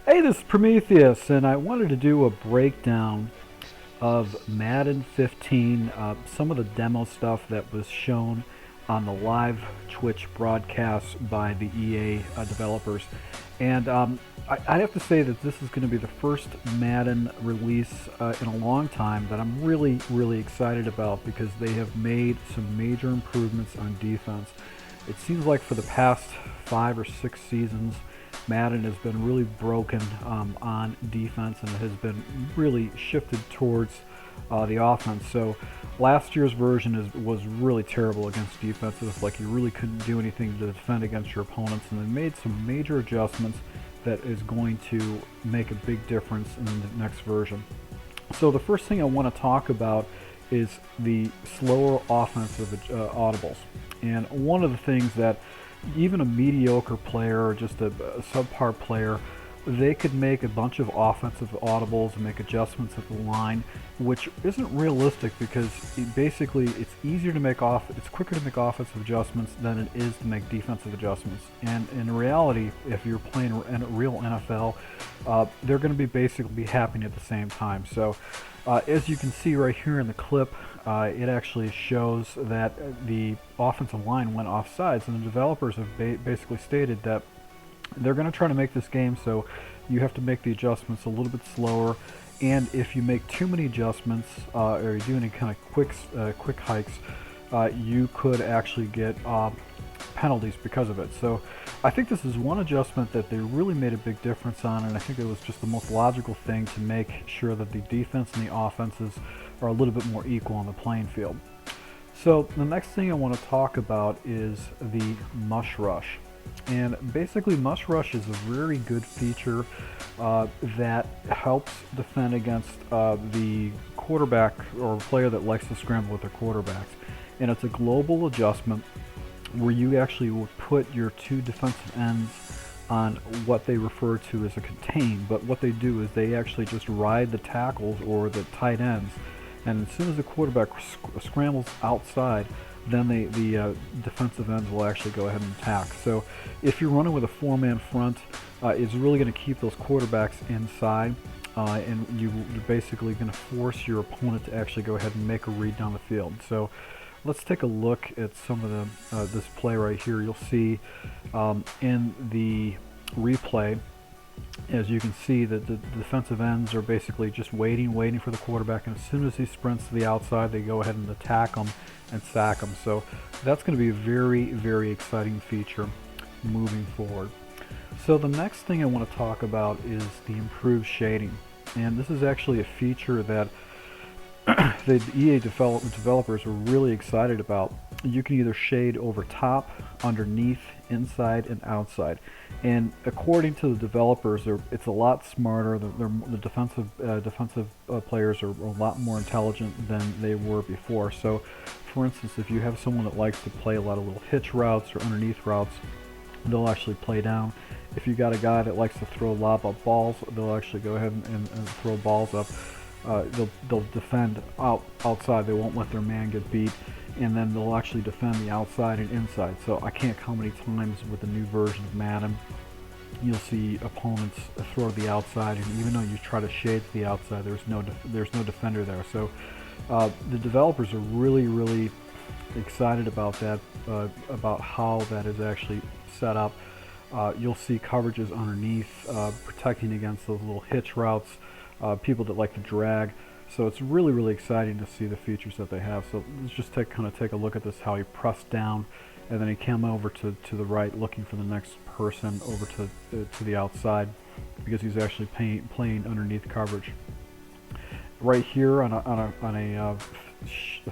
Hey, this is Prometheus, and I wanted to do a breakdown of Madden 15, some of the demo stuff that was shown on the live Twitch broadcast by the EA developers. And I have to say that this is going to be the first Madden release in a long time that I'm really excited about because they have made some major improvements on defense. It seems like for the past 5 or 6 seasons, Madden has been really broken on defense and has been really shifted towards the offense. So last year's version was really terrible against defense. It was like you really couldn't do anything to defend against your opponents, and they made some major adjustments that is going to make a big difference in the next version. So the first thing I want to talk about is the slower offensive audibles. And one of the things that even a mediocre player or just a subpar player, they could make a bunch of offensive audibles and make adjustments at the line, which isn't realistic because basically it's quicker to make offensive adjustments than it is to make defensive adjustments. And in reality, if you're playing a real NFL, they're going to be basically happening at the same time. So as you can see right here in the clip, it actually shows that the offensive line went offsides, and the developers have basically stated that they're going to try to make this game so you have to make the adjustments a little bit slower, and if you make too many adjustments or you do any kind of quick hikes, you could actually get penalties because of it. So I think this is one adjustment that they really made a big difference on, and I think it was just the most logical thing to make sure that the defense and the offenses are a little bit more equal on the playing field. So the next thing I want to talk about is the Mush Rush. And basically Mush Rush is a very good feature that helps defend against the quarterback or player that likes to scramble with their quarterbacks. And it's a global adjustment where you actually would put your two defensive ends on what they refer to as a contain, but what they do is they actually just ride the tackles or the tight ends, and as soon as the quarterback scrambles outside, then the defensive ends will actually go ahead and attack. So if you're running with a four-man front, it's really going to keep those quarterbacks inside, and you're basically going to force your opponent to actually go ahead and make a read down the field. So let's take a look at some of this play right here. You'll see in the replay, as you can see, that the defensive ends are basically just waiting for the quarterback, and as soon as he sprints to the outside, they go ahead and attack him and sack him. So that's going to be a very exciting feature moving forward. So the next thing I want to talk about is the improved shading, and this is actually a feature that the EA developers were really excited about. You can either shade over top, underneath, inside, and outside. And according to the developers, it's a lot smarter. The defensive players are a lot more intelligent than they were before. So, for instance, if you have someone that likes to play a lot of little hitch routes or underneath routes, they'll actually play down. If you got a guy that likes to throw lob up balls, they'll actually go ahead and throw balls up. They'll defend outside. They won't let their man get beat, and then they'll actually defend the outside and inside. So I can't count how many times with the new version of Madden you'll see opponents throw to the outside, and even though you try to shade to the outside, there's no defender there. So the developers are really excited about that, about how that is actually set up. You'll see coverages underneath, protecting against those little hitch routes. People that like to drag. So it's really exciting to see the features that they have. So let's just take a look at this, how he pressed down and then he came over to the right looking for the next person over to the outside, because he's actually playing underneath coverage. Right here on a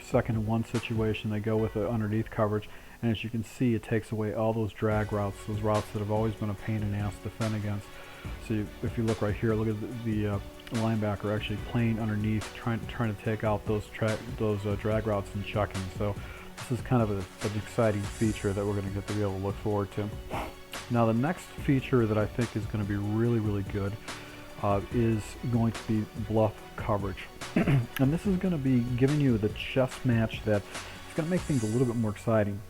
second and one situation, they go with the underneath coverage, and as you can see, it takes away all those drag routes, those routes that have always been a pain in the ass to defend against. So if you look right here, look at the linebacker actually playing underneath, trying to take out those drag routes and chucking. So this is kind of an exciting feature that we're going to get to be able to look forward to. Now the next feature that I think is going to be really good is going to be bluff coverage. And this is going to be giving you the chess match that is going to make things a little bit more exciting.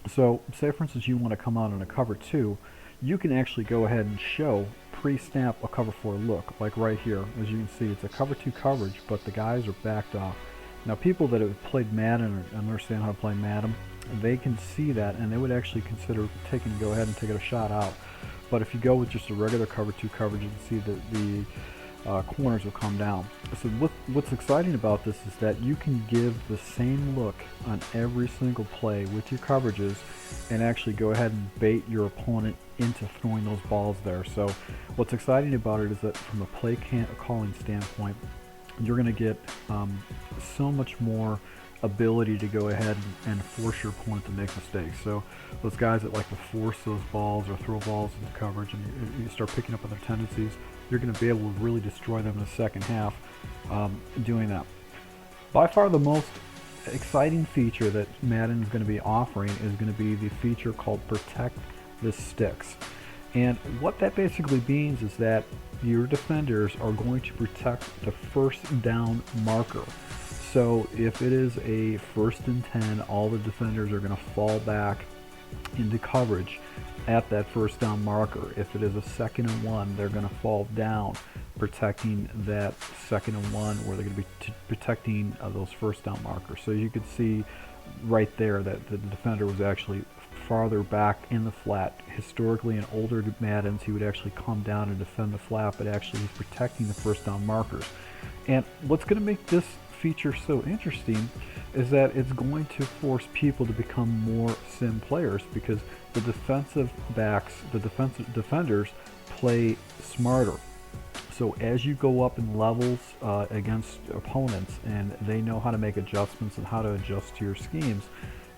So say for instance you want to come out on a cover 2, you can actually go ahead and show pre-snap a cover 4 look, like right here. As you can see, it's a cover 2 coverage, but the guys are backed off. Now, people that have played Madden or understand how to play Madden, they can see that, and they would actually consider go ahead and take a shot out. But if you go with just a regular cover 2 coverage, you can see that the corners will come down. So what's exciting about this is that you can give the same look on every single play with your coverages and actually go ahead and bait your opponent into throwing those balls there. So what's exciting about it is that from a play calling standpoint, you're going to get so much more ability to go ahead and force your opponent to make mistakes. So those guys that like to force those balls or throw balls into coverage, and you start picking up on their tendencies, you're going to be able to really destroy them in the second half doing that. By far the most exciting feature that Madden is going to be offering is going to be the feature called Protect the Sticks. And what that basically means is that your defenders are going to protect the first down marker. So if it is a 1st and 10, all the defenders are going to fall back into coverage at that first down marker. If it is a 2nd and 1, they're going to fall down protecting that 2nd and 1, where they're going to be protecting those first down markers. So you could see right there that the defender was actually farther back in the flat. Historically, in older Maddens, he would actually come down and defend the flat, but actually he's protecting the first down markers. And what's going to make this feature so interesting is that it's going to force people to become more sim players, because the defensive backs, the defenders play smarter. So as you go up in levels against opponents, and they know how to make adjustments and how to adjust to your schemes,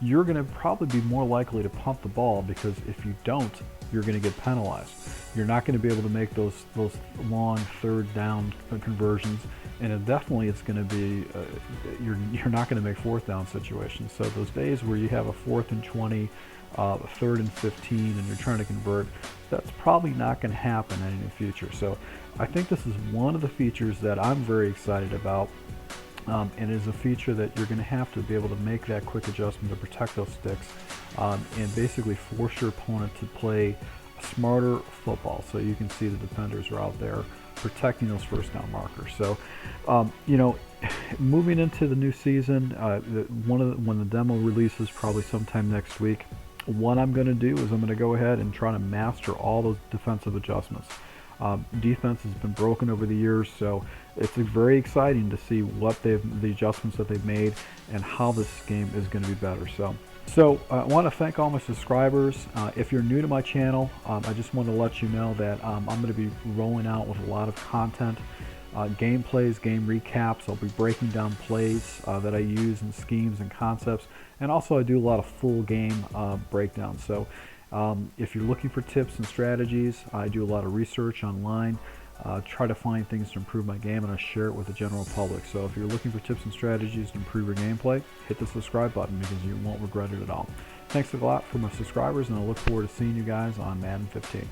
you're going to probably be more likely to pump the ball, because if you don't, you're going to get penalized. You're not going to be able to make those long 3rd down conversions, and it definitely it's going to be you're not going to make 4th down situations. So those days where you have a 4th and 20, 3rd and 15, and you're trying to convert, that's probably not going to happen in the future. So I think this is one of the features that I'm very excited about. And is a feature that you're going to have to be able to make that quick adjustment to protect those sticks, and basically force your opponent to play smarter football. So you can see the defenders are out there protecting those first down markers. So, moving into the new season, when the demo releases, probably sometime next week, what I'm going to do is I'm going to go ahead and try to master all those defensive adjustments. Defense has been broken over the years, so it's very exciting to see the adjustments that they've made and how this game is going to be better. So I want to thank all my subscribers. If you're new to my channel, I just want to let you know that I'm going to be rolling out with a lot of content, gameplays, game recaps. I'll be breaking down plays that I use and schemes and concepts, and also I do a lot of full game breakdowns. So if you're looking for tips and strategies, I do a lot of research online, try to find things to improve my game, and I share it with the general public. So if you're looking for tips and strategies to improve your gameplay, hit the subscribe button, because you won't regret it at all. Thanks a lot for my subscribers, and I look forward to seeing you guys on Madden 15.